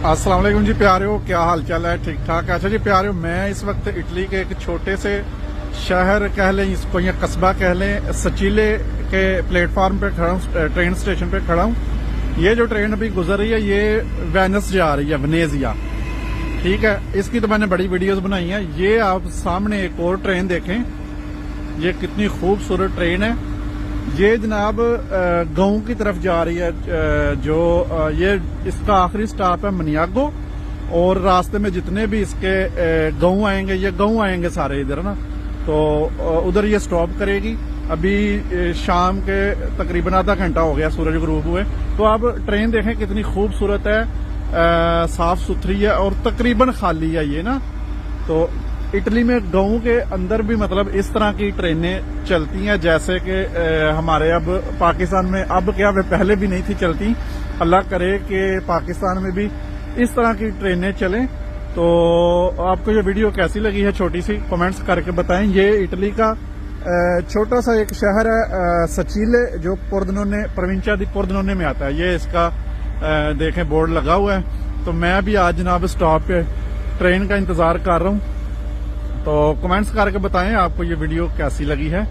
अस्सलाम वालेकुम जी प्यारियो, क्या हाल चाल है? ठीक ठाक। अच्छा जी प्यारियो, मैं इस वक्त इटली के एक छोटे से शहर कह लें इसको या कस्बा कह लें, सचीले के प्लेटफार्म पे खड़ा हूँ, ट्रेन स्टेशन पे खड़ा हूँ। ये जो ट्रेन अभी गुजर रही है ये वेनिस जा रही है, वेनेजिया। ठीक है, इसकी तो मैंने बड़ी वीडियोस बनाई हैं। ये आप सामने एक और ट्रेन देखें, ये कितनी खूबसूरत ट्रेन है। ये जनाब गाँव की तरफ जा रही है। जो ये इसका आखिरी स्टॉप है मनियागो, और रास्ते में जितने भी इसके गाँव आएंगे, ये गाँव आएंगे सारे इधर ना, तो उधर ये स्टॉप करेगी। अभी शाम के तकरीबन आधा घंटा हो गया सूरज गुरूब हुए। तो आप ट्रेन देखें कितनी खूबसूरत है, साफ सुथरी है और तकरीबन खाली है ये ना। तो इटली में गाँव के अंदर भी मतलब इस तरह की ट्रेनें चलती हैं, जैसे कि हमारे अब पाकिस्तान में, अब क्या वे पहले भी नहीं थी चलती। अल्लाह करे कि पाकिस्तान में भी इस तरह की ट्रेनें चलें। तो आपको ये वीडियो कैसी लगी है छोटी सी, कमेंट्स करके बताएं। ये इटली का छोटा सा एक शहर है सचीले, जो पोर्देनोने, प्रोविंशिया दी पोर्देनोने में आता है। ये इसका देखें बोर्ड लगा हुआ है। तो मैं भी आज जनाब स्टॉप पे ट्रेन का इंतजार कर रहा हूँ। तो कमेंट्स करके बताएं आपको ये वीडियो कैसी लगी है।